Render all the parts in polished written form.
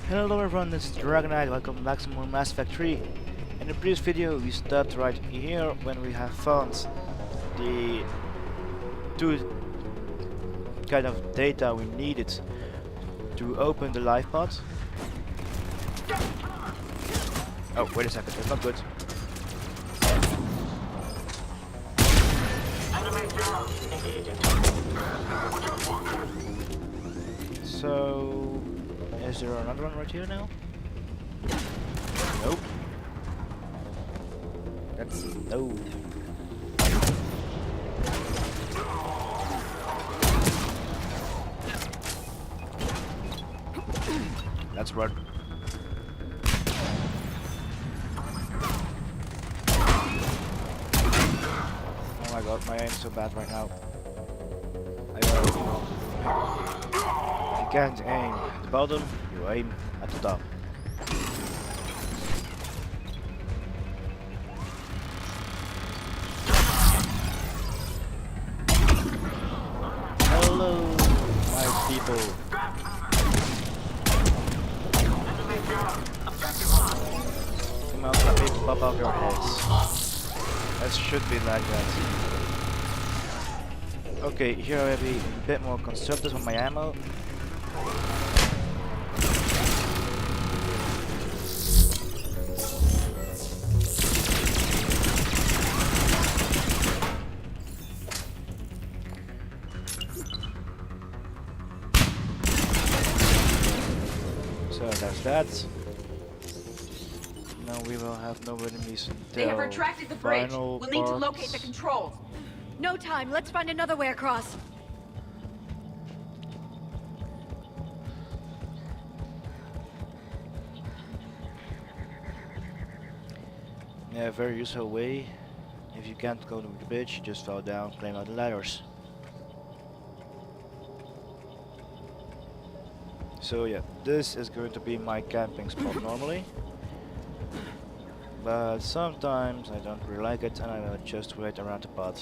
Hello everyone, this is Dragonite, welcome back to more Mass Effect 3. In the previous video we stopped right here when we have found the two kind of data we needed to open the life pod. Oh, wait a second, that's not good. So, is there another one right here now? Nope. That's no. Let's run. Oh my god, my aim's so bad right now. If you can't aim at the bottom, you aim at the top. Hello, my people. Come on, let me pop off your heads. That should be like that. Okay, here I will be a bit more conservative on my ammo. So that's that. Now we will have no enemies until they have retracted the bridge. We'll need to locate the controls. No time. Let's find another way across. Yeah, very useful way. If you can't go to the bridge, you just fall down, climb out the ladders. So yeah, this is going to be my camping spot normally. But sometimes I don't really like it and I will just wait around the pod.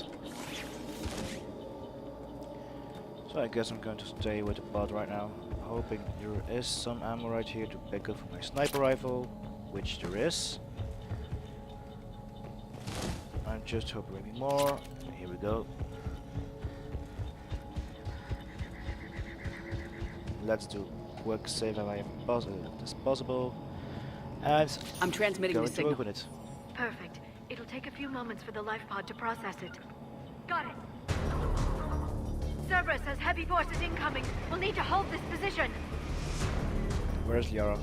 So I guess I'm going to stay with the pod right now, hoping there is some ammo right here to pick up for my sniper rifle, which there is. I'm just hoping maybe more. Here we go. Let's do quick save as possible. And I'm transmitting the signal. Open it. Perfect. It'll take a few moments for the life pod to process it. Got it. Cerberus has heavy forces incoming. We'll need to hold this position. Where's Yara?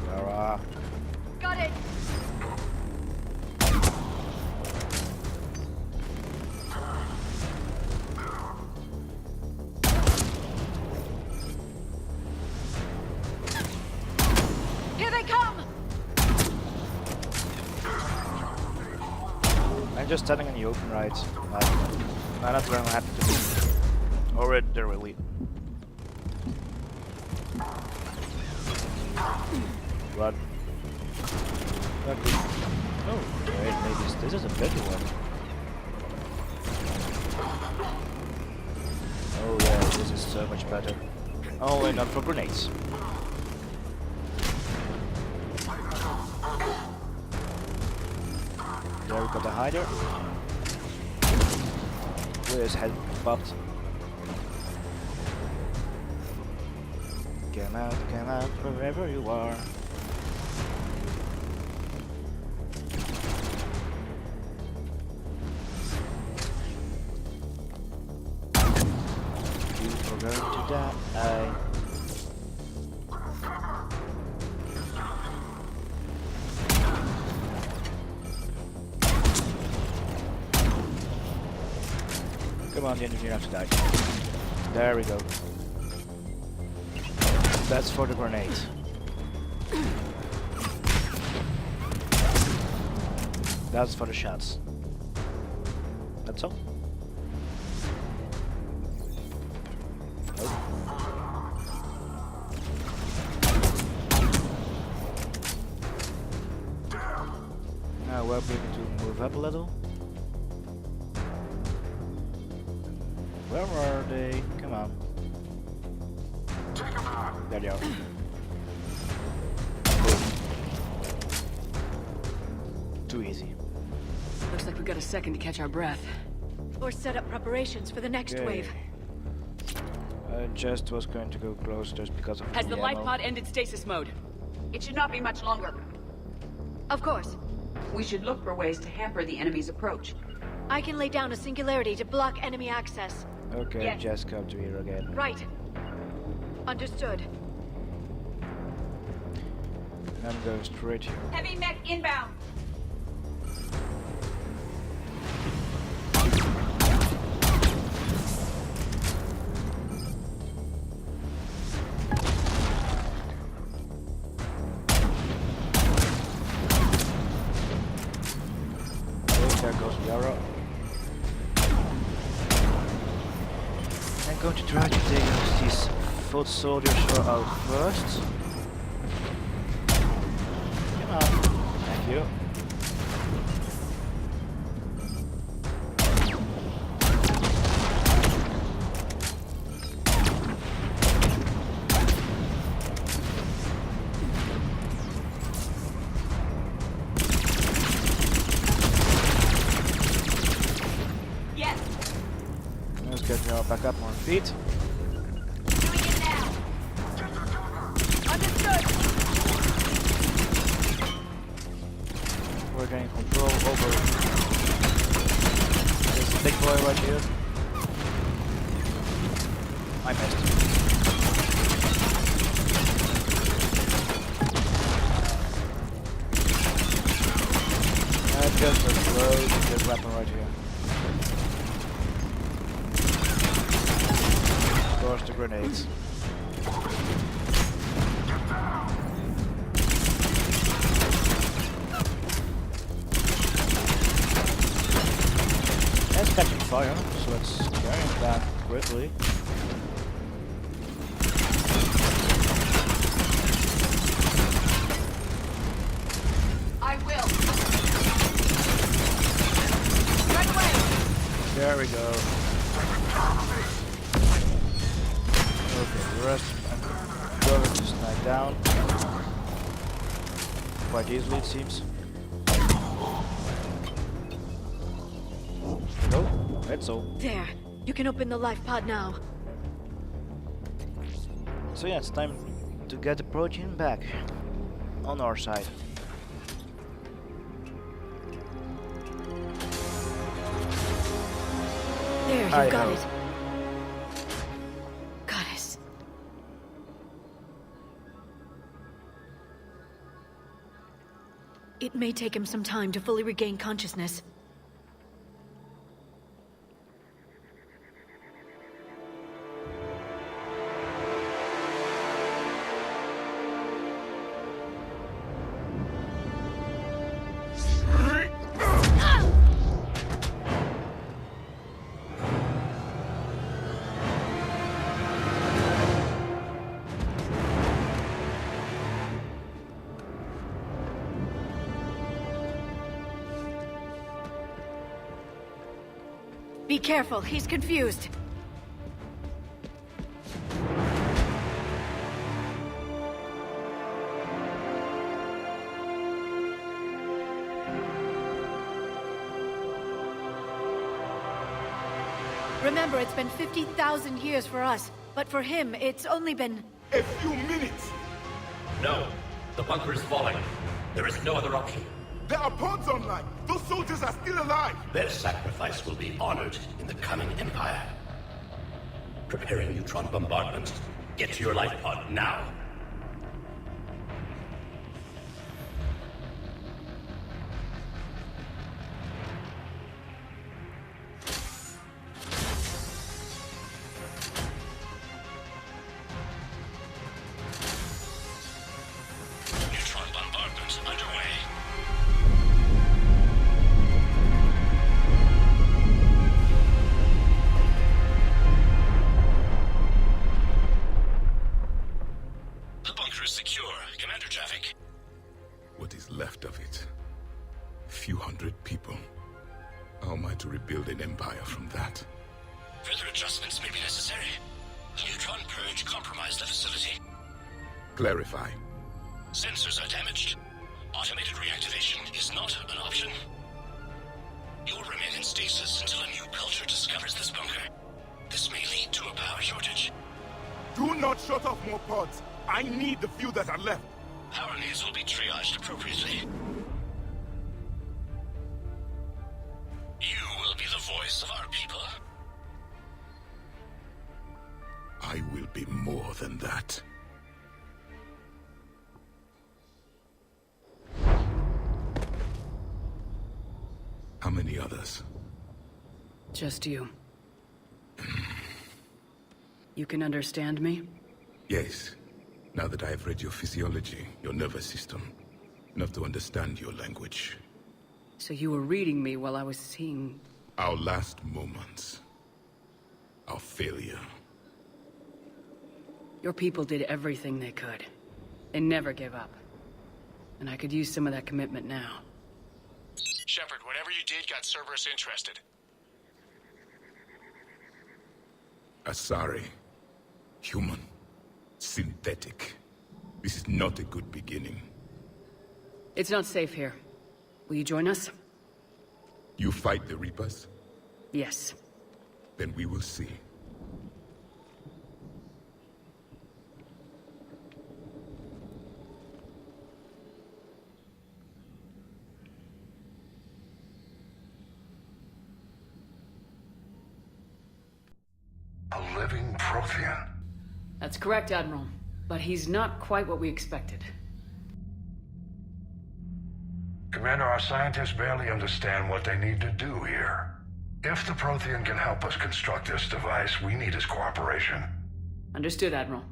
Yara. Got it. Here they come. I'm just standing in the open, right? That's where I'm happy to be. Already there really. Run. Okay. Oh, wait, maybe this is a better one. Oh yeah, this is so much better. Oh, and not for grenades. There we got the hider. Where his head popped. Come out, wherever you are. You are going to die. Come on, the engineer has to die. There we go. That's for the grenade. That's for the shots. That's all. Nope. Now we're able to move up a little. Where are they? Come on. Take them out. There you are. Too easy. Looks like we got a second to catch our breath. Or set up preparations for the next Okay. wave. I just was going to go close just because of Has the life ammo. pod ended stasis mode? It should not be much longer. Of course. We should look for ways to hamper the enemy's approach. I can lay down a singularity to block enemy access. Okay, Yeah. just come to here again. Right. Understood. And I'm going straight here. Heavy mech inbound. There goes the arrow. I'm going to try to take out these foot soldiers out first. Come on. Thank you. Yes. Let's get you all back up on feet. Doing it now. Understood. We're getting control over this big boy right here. I missed. That's just a really good weapon right here. Of course, the grenades. That's catching fire, so it's carrying that quickly. I will. Right away. There we go. Okay, the rest I'm going to snag down. Quite easily, it seems. No, that's all. There. You can open the life pod now. So yeah, it's time to get the protein back on our side. There, you I got know. it. Goddess. It may take him some time to fully regain consciousness. Be careful, he's confused. Remember, it's been 50,000 years for us, but for him, it's only been... A few minutes! No. The bunker is falling. There is no other option. There are pods online! Those soldiers are still alive! Their sacrifice will be honored in the coming Empire. Preparing neutron bombardment. Get to your life pod now. Neutron bombardment underway. The bunker is secure, Commander Javik. What is left of it? A few hundred people. How am I to rebuild an empire from that? Further adjustments may be necessary. The neutron purge compromised the facility. Clarify. Sensors are damaged. Automated reactivation is not an option. You'll remain in stasis until a new culture discovers this bunker. This may lead to a power shortage. Do not shut off more pods. I need the few that are left. Power needs will be triaged appropriately. You will be the voice of our people. I will be more than that. How many others? Just you. You can understand me? Yes. Now that I have read your physiology, your nervous system, enough to understand your language. So you were reading me while I was seeing... Our last moments. Our failure. Your people did everything they could. They never gave up. And I could use some of that commitment now. Shepard, whatever you did got Cerberus interested. Asari. Human. Synthetic. This is not a good beginning. It's not safe here. Will you join us? You fight the Reapers? Yes. Then we will see. A living prothean. That's correct, Admiral. But he's not quite what we expected. Commander, our scientists barely understand what they need to do here. If the prothean can help us construct this device, we need his cooperation. Understood, Admiral.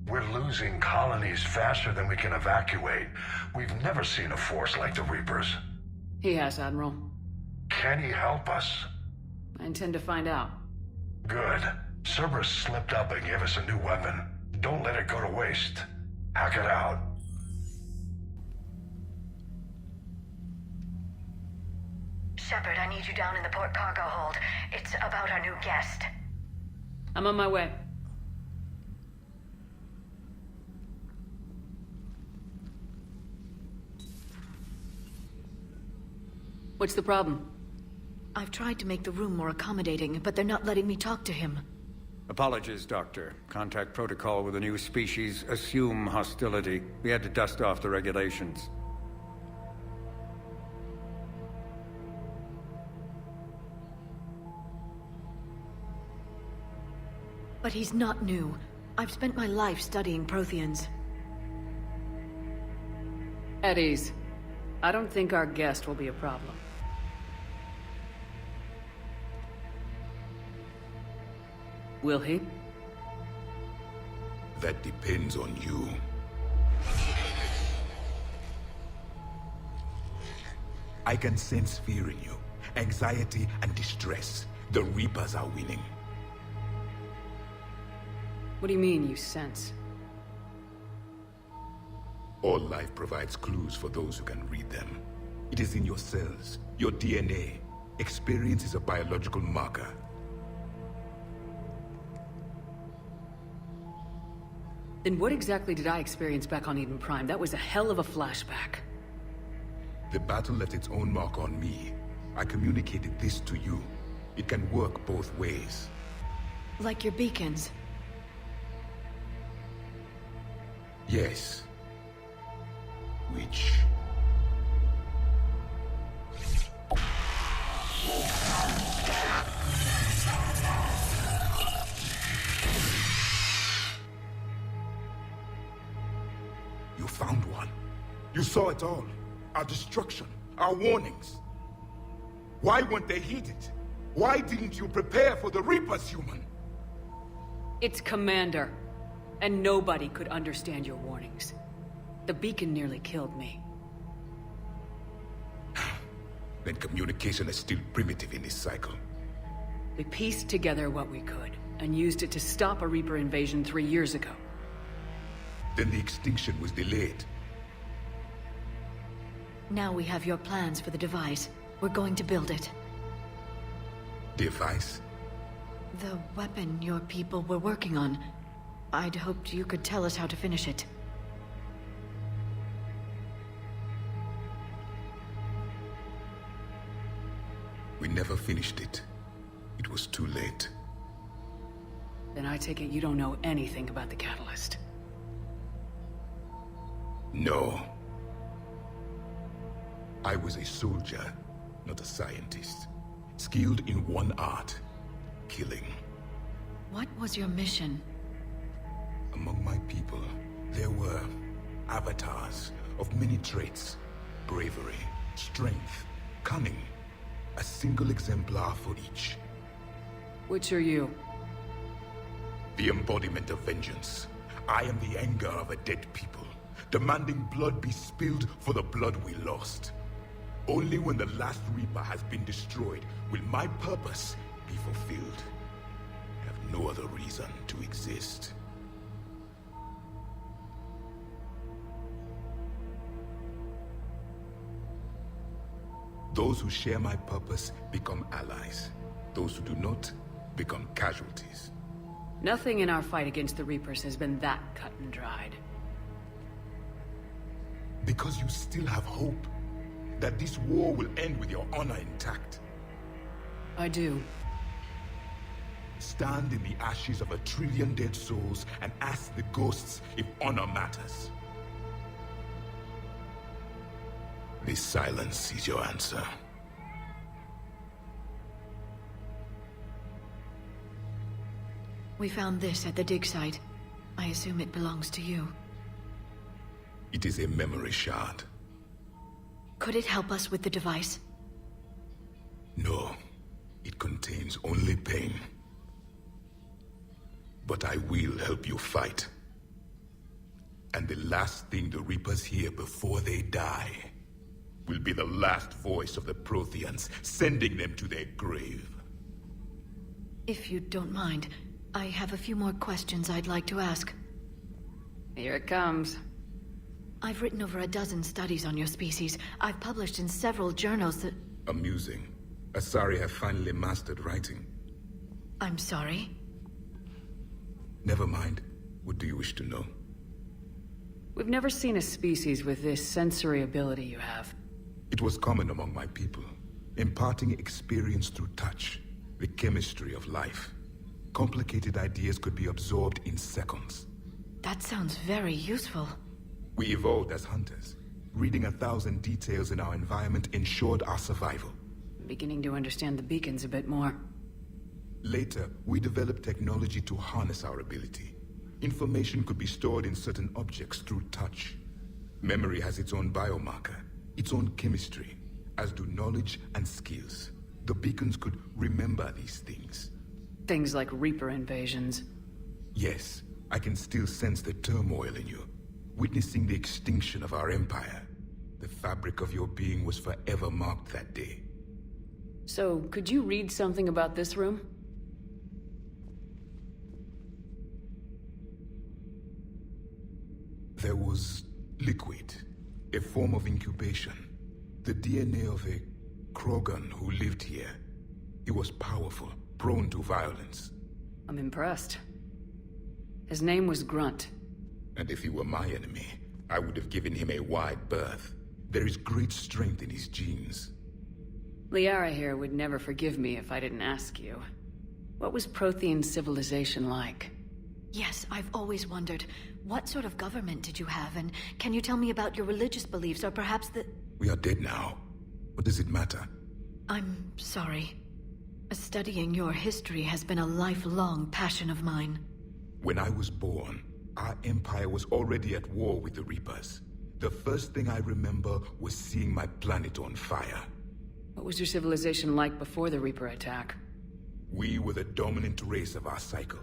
We're losing colonies faster than we can evacuate. We've never seen a force like the Reapers. He has, Admiral. Can he help us? I intend to find out. Good. Cerberus slipped up and gave us a new weapon. Don't let it go to waste. Hack it out. Shepard, I need you down in the port cargo hold. It's about our new guest. I'm on my way. What's the problem? I've tried to make the room more accommodating, but they're not letting me talk to him. Apologies, Doctor. Contact protocol with a new species. Assume hostility. We had to dust off the regulations. But he's not new. I've spent my life studying Protheans. At ease. I don't think our guest will be a problem. Will he? That depends on you. I can sense fear in you, anxiety and distress. The Reapers are winning. What do you mean, you sense? All life provides clues for those who can read them. It is in your cells, your DNA. Experience is a biological marker. Then what exactly did I experience back on Eden Prime? That was a hell of a flashback. The battle left its own mark on me. I communicated this to you. It can work both ways. Like your beacons. Yes. Which... You found one. You saw it all. Our destruction, our warnings. Why weren't they heeded? Why didn't you prepare for the Reapers, human? It's Commander. And nobody could understand your warnings. The beacon nearly killed me. Then communication is still primitive in this cycle. We pieced together what we could, and used it to stop a Reaper invasion 3 years ago. Then the extinction was delayed. Now we have your plans for the device. We're going to build it. Device? The weapon your people were working on. I'd hoped you could tell us how to finish it. finished it, it was too late. Then I take it you don't know anything about the catalyst. No. I was a soldier, not a scientist. Skilled in one art, killing. What was your mission? Among my people, there were avatars of many traits. Bravery, strength, cunning. A single exemplar for each. Which are you? The embodiment of vengeance. I am the anger of a dead people, demanding blood be spilled for the blood we lost. Only when the last Reaper has been destroyed will my purpose be fulfilled. I have no other reason to exist. Those who share my purpose become allies. Those who do not become casualties. Nothing in our fight against the Reapers has been that cut and dried. Because you still have hope that this war will end with your honor intact. I do. Stand in the ashes of 1 trillion dead souls and ask the ghosts if honor matters. This silence is your answer. We found this at the dig site. I assume it belongs to you. It is a memory shard. Could it help us with the device? No, it contains only pain. But I will help you fight. And the last thing the Reapers hear before they die will be the last voice of the Protheans, sending them to their grave. If you don't mind, I have a few more questions I'd like to ask. Here it comes. I've written over a dozen studies on your species. I've published in several journals that... Amusing. Asari have finally mastered writing. I'm sorry? Never mind. What do you wish to know? We've never seen a species with this sensory ability you have. It was common among my people, imparting experience through touch, the chemistry of life. Complicated ideas could be absorbed in seconds. That sounds very useful. We evolved as hunters. Reading 1,000 details in our environment ensured our survival. I'm beginning to understand the beacons a bit more. Later, we developed technology to harness our ability. Information could be stored in certain objects through touch. Memory has its own biomarker, its own chemistry, as do knowledge and skills. The beacons could remember these things. Things like Reaper invasions. Yes, I can still sense the turmoil in you, witnessing the extinction of our empire. The fabric of your being was forever marked that day. So, could you read something about this room? There was liquid, a form of incubation. The DNA of a Krogan who lived here. He was powerful, prone to violence. I'm impressed. His name was Grunt. And if he were my enemy, I would have given him a wide berth. There is great strength in his genes. Liara here would never forgive me if I didn't ask you. What was Prothean civilization like? Yes, I've always wondered, what sort of government did you have, and can you tell me about your religious beliefs, or perhaps the... We are dead now. What does it matter? I'm sorry. Studying your history has been a lifelong passion of mine. When I was born, our empire was already at war with the Reapers. The first thing I remember was seeing my planet on fire. What was your civilization like before the Reaper attack? We were the dominant race of our cycle.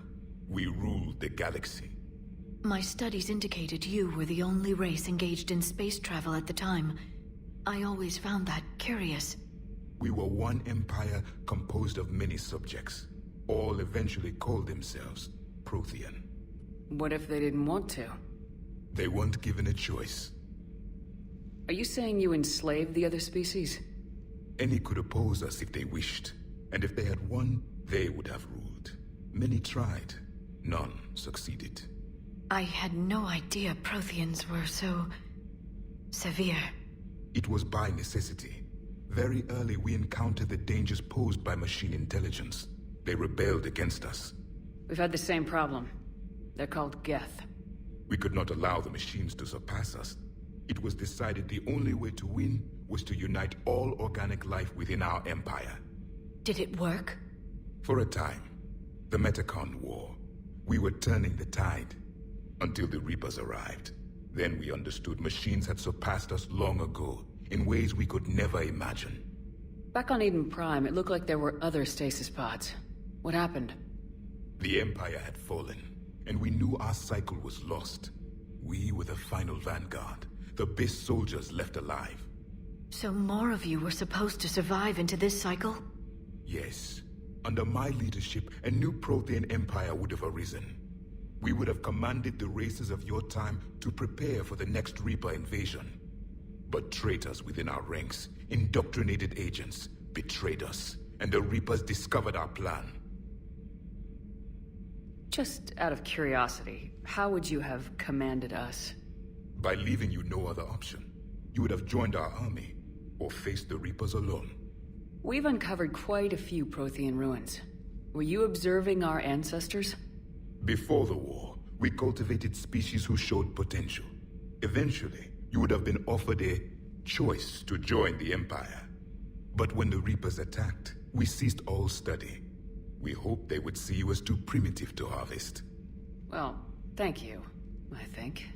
We ruled the galaxy. My studies indicated you were the only race engaged in space travel at the time. I always found that curious. We were one empire composed of many subjects. All eventually called themselves Prothean. What if they didn't want to? They weren't given a choice. Are you saying you enslaved the other species? Any could oppose us if they wished. And if they had won, they would have ruled. Many tried. None succeeded. I had no idea Protheans were so... severe. It was by necessity. Very early, we encountered the dangers posed by machine intelligence. They rebelled against us. We've had the same problem. They're called Geth. We could not allow the machines to surpass us. It was decided the only way to win was to unite all organic life within our empire. Did it work? For a time, the Metacon War, we were turning the tide until the Reapers arrived. Then we understood machines had surpassed us long ago in ways we could never imagine. Back on Eden Prime, it looked like there were other stasis pods. What happened? The Empire had fallen, and we knew our cycle was lost. We were the final vanguard, the best soldiers left alive. So more of you were supposed to survive into this cycle? Yes. Under my leadership, a new Prothean empire would have arisen. We would have commanded the races of your time to prepare for the next Reaper invasion. But traitors within our ranks, indoctrinated agents, betrayed us, and the Reapers discovered our plan. Just out of curiosity, how would you have commanded us? By leaving you no other option. You would have joined our army, or faced the Reapers alone. We've uncovered quite a few Prothean ruins. Were you observing our ancestors? Before the war, we cultivated species who showed potential. Eventually, you would have been offered a choice to join the Empire. But when the Reapers attacked, we ceased all study. We hoped they would see you as too primitive to harvest. Well, thank you, I think.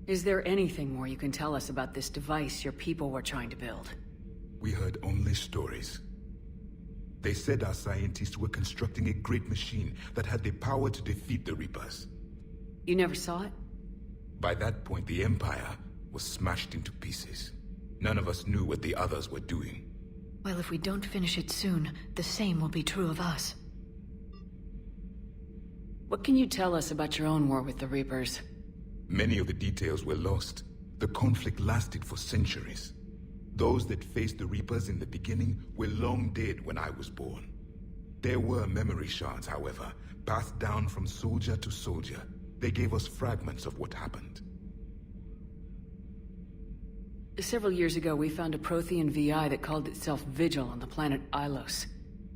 Is there anything more you can tell us about this device your people were trying to build? We heard only stories. They said our scientists were constructing a great machine that had the power to defeat the Reapers. You never saw it? By that point, the Empire was smashed into pieces. None of us knew what the others were doing. Well, if we don't finish it soon, the same will be true of us. What can you tell us about your own war with the Reapers? Many of the details were lost. The conflict lasted for centuries. Those that faced the Reapers in the beginning were long dead when I was born. There were memory shards, however, passed down from soldier to soldier. They gave us fragments of what happened. Several years ago, we found a Prothean VI that called itself Vigil on the planet Ilos.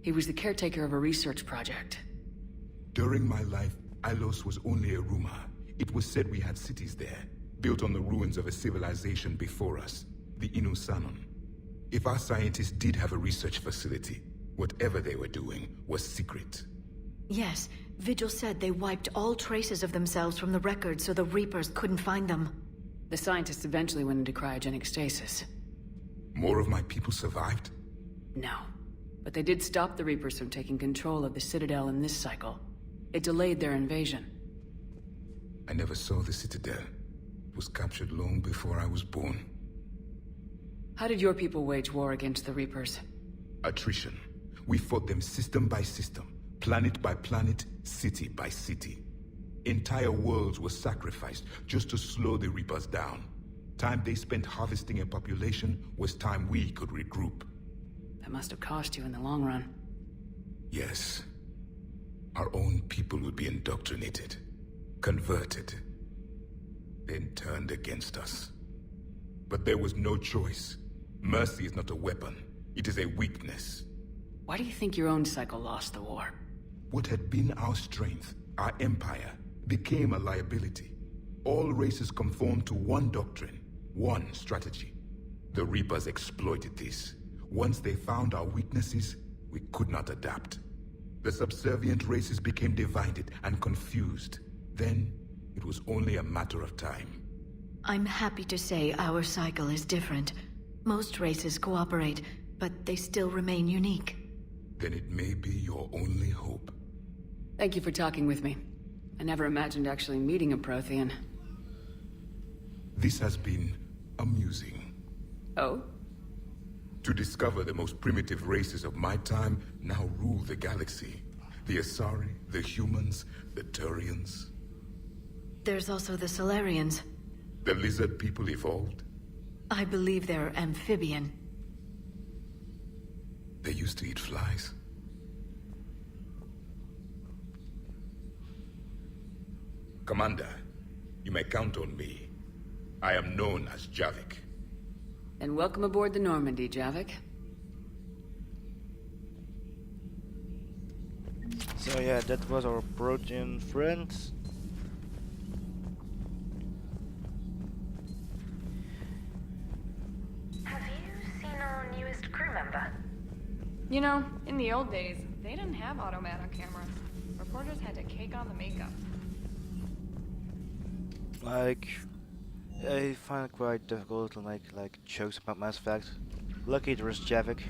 He was the caretaker of a research project. During my life, Ilos was only a rumor. It was said we had cities there, built on the ruins of a civilization before us, the Inusanon. If our scientists did have a research facility, whatever they were doing was secret. Yes, Vigil said they wiped all traces of themselves from the records so the Reapers couldn't find them. The scientists eventually went into cryogenic stasis. More of my people survived? No. But they did stop the Reapers from taking control of the Citadel in this cycle. It delayed their invasion. I never saw the Citadel. It was captured long before I was born. How did your people wage war against the Reapers? Attrition. We fought them system by system, planet by planet, city by city. Entire worlds were sacrificed just to slow the Reapers down. Time they spent harvesting a population was time we could regroup. That must have cost you in the long run. Yes. Our own people would be indoctrinated, converted, then turned against us. But there was no choice. Mercy is not a weapon. It is a weakness. Why do you think your own cycle lost the war? What had been our strength, our empire, became a liability. All races conformed to one doctrine, one strategy. The Reapers exploited this. Once they found our weaknesses, we could not adapt. The subservient races became divided and confused. Then, it was only a matter of time. I'm happy to say our cycle is different. Most races cooperate, but they still remain unique. Then it may be your only hope. Thank you for talking with me. I never imagined actually meeting a Prothean. This has been amusing. Oh? To discover the most primitive races of my time now rule the galaxy. The Asari, the humans, the Turians. There's also the Solarians. The lizard people evolved. I believe they're amphibian. They used to eat flies. Commander, you may count on me. I am known as Javik. And welcome aboard the Normandy, Javik. So yeah, that was our protean friend. Have you seen our newest crew member? You know, in the old days, they didn't have automatic cameras. Reporters had to cake on the makeup. Like, I find it quite difficult to make like jokes about Mass Effect. Lucky there is Javik.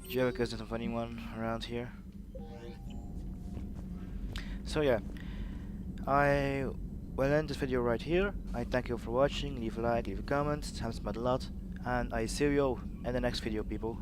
Javik isn't a funny one around here. So yeah, I will end this video right here. I thank you for watching. Leave a like, leave a comment, helps me out a lot, and I see you in the next video, people.